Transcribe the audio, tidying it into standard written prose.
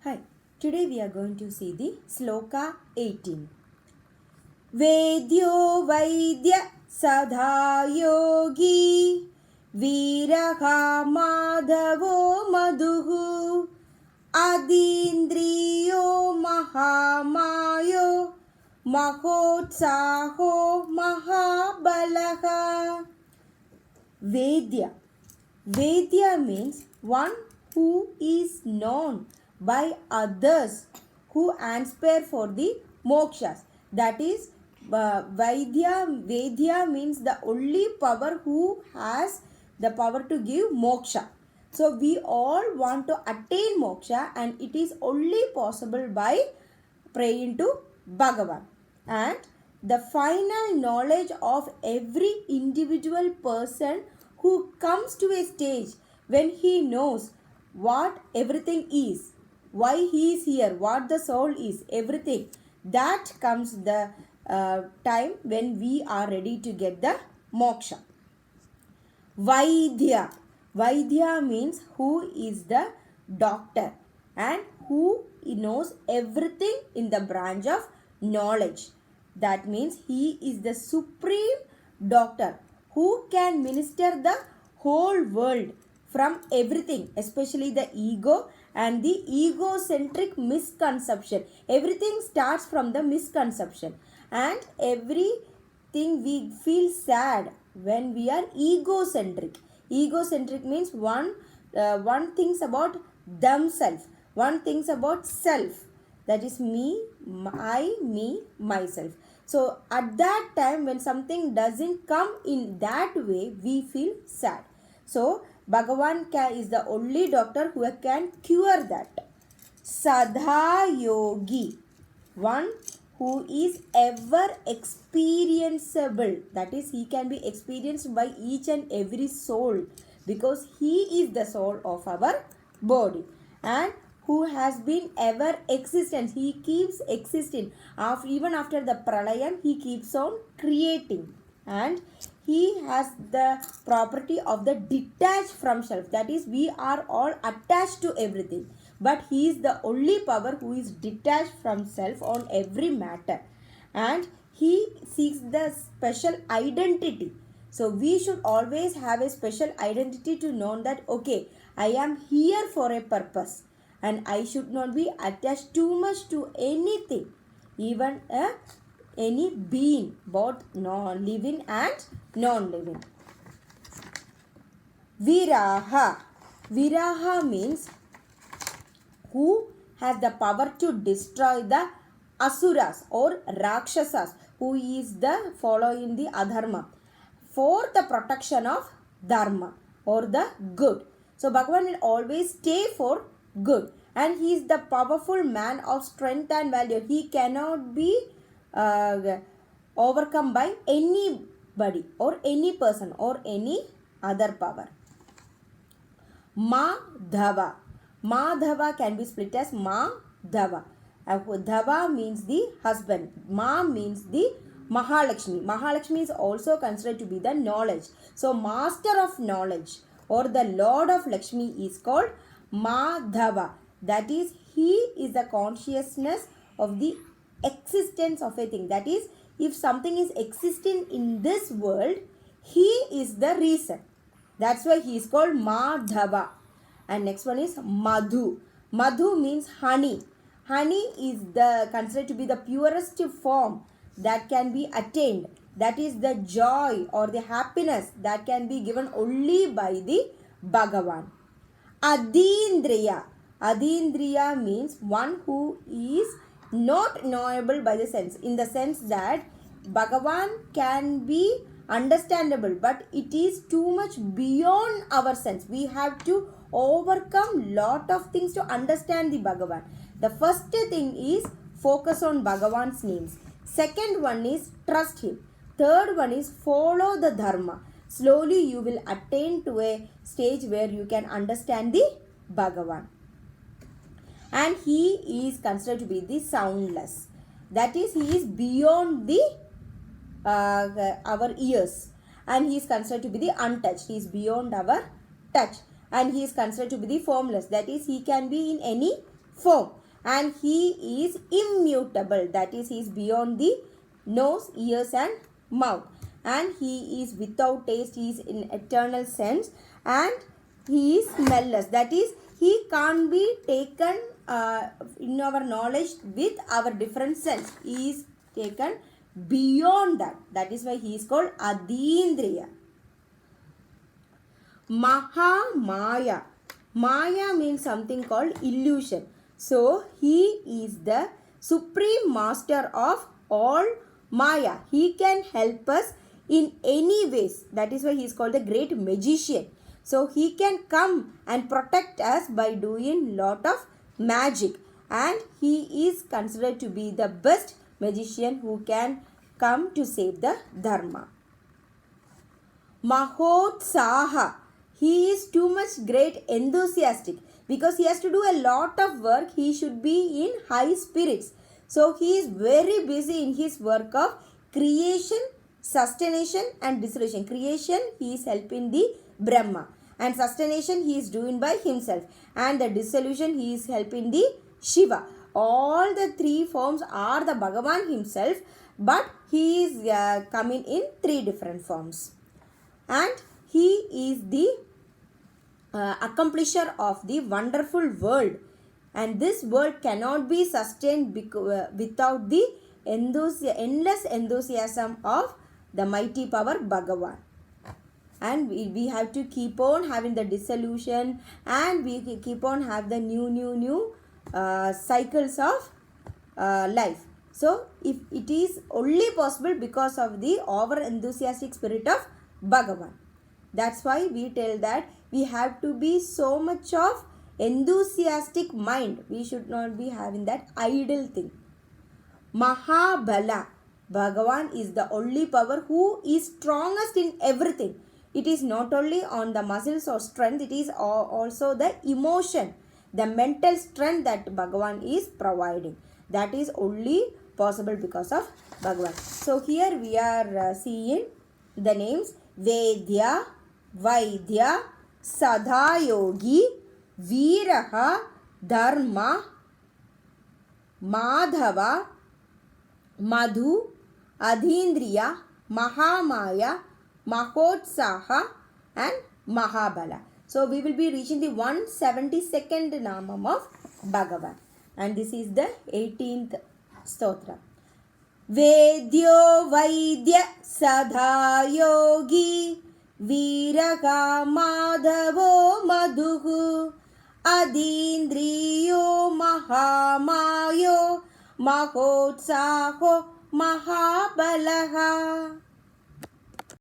Hi, today we are going to see the Sloka 18. Vedyo Vaidya Sadha Yogi Viraha Madhavo Madhuhu Adindriyo Mahamayo Mahotsaho Mahabalaha. Vedya. Vedya means one who is known by others who aspire for the mokshas. That is, Vedya means the only power who has the power to give moksha. So we all want to attain moksha, and it is only possible by praying to Bhagavan. And the final knowledge of every individual person who comes to a stage when he knows what everything is, why he is here, what the soul is, everything, that comes the time when we are ready to get the moksha. Vaidya. Vaidya means who is the doctor and who knows everything in the branch of knowledge. That means he is the supreme doctor who can minister the whole world from everything, especially the ego and the egocentric misconception. Everything starts from the misconception, and everything we feel sad when we are egocentric. Egocentric means one thinks about themselves, one thinks about self, that is me, myself. So at that time when something doesn't come in that way, we feel sad. So Bhagavan is the only doctor who can cure that. Sadha Yogi, one who is ever experienceable, that is, he can be experienced by each and every soul because he is the soul of our body, and who has been ever existent. He keeps existing. Even after the pralayam, he keeps on creating, and he has the property of the detached from self. That is, we are all attached to everything, but he is the only power who is detached from self on every matter, and he seeks the special identity. So we should always have a special identity to know that okay, I am here for a purpose, and I should not be attached too much to anything, even any being, both living and non-living. Viraha. Viraha means who has the power to destroy the asuras or rakshasas, who is the following the adharma, for the protection of dharma or the good. So Bhagavan will always stay for good, and he is the powerful man of strength and value. He cannot be overcome by anybody or any person or any other power. Madhava. Madhava can be split as Madhava. Dhava means the husband. Ma means the Mahalakshmi. Mahalakshmi is also considered to be the knowledge. So master of knowledge or the lord of Lakshmi is called Madhava. That is, he is the consciousness of the existence of a thing. That is, if something is existing in this world, he is the reason. That's why he is called Madhava. And next one is Madhu. Madhu means honey. Honey is considered to be the purest form that can be attained. That is the joy or the happiness that can be given only by the Bhagavan. Adindriya. Adindriya means one who is not knowable by the sense, in the sense that Bhagavan can be understandable, but it is too much beyond our sense. We have to overcome lot of things to understand the Bhagavan. The first thing is focus on Bhagavan's names. Second one is trust him. Third one is follow the dharma. Slowly you will attain to a stage where you can understand the Bhagavan. And he is considered to be the soundless. That is, he is beyond the our ears, and he is considered to be the untouched. He is beyond our touch, and he is considered to be the formless. That is, he can be in any form. And he is immutable, that is, he is beyond the nose, ears and mouth. And he is without taste, he is in eternal sense, and he is smellless, that is, he can't be taken in our knowledge with our different sense. He is taken beyond that. That is why he is called Adindriya. Maha Maya. Maya means something called illusion. So he is the supreme master of all Maya. He can help us in any ways. That is why he is called the great magician. So he can come and protect us by doing lot of magic. And he is considered to be the best magician who can come to save the Dharma. Mahotsaha. He is too much great enthusiastic because he has to do a lot of work. He should be in high spirits. So he is very busy in his work of creation, sustentation and dissolution. Creation, he is helping the Brahma. And sustenation, he is doing by himself. And the dissolution, he is helping the Shiva. All the three forms are the Bhagavan himself, but he is coming in three different forms. And he is the accomplisher of the wonderful world. And this world cannot be sustained without the endless enthusiasm of the mighty power Bhagavan. And we have to keep on having the dissolution, and we keep on have the new cycles of life. So if it is only possible because of the over enthusiastic spirit of Bhagavan. That's why we tell that we have to be so much of enthusiastic mind. We should not be having that idle thing. Mahabala. Bhagavan is the only power who is strongest in everything. It is not only on the muscles or strength, it is also the emotion, the mental strength that Bhagavan is providing. That is only possible because of Bhagavan. So here we are seeing the names Vedya, Vaidya, Sadhayogi, Veeraha, Dharma, Madhava, Madhu, Adindriya, Mahamaya, Mahotsaha and Mahabala. So we will be reaching the 172nd Namam of Bhagavan. And this is the 18th Stotra. Vedyo Vaidya Sadhayogi Veeraha Madhavo Madhuhu Adindriyo Mahamayo Mahotsaho Mahabalaha.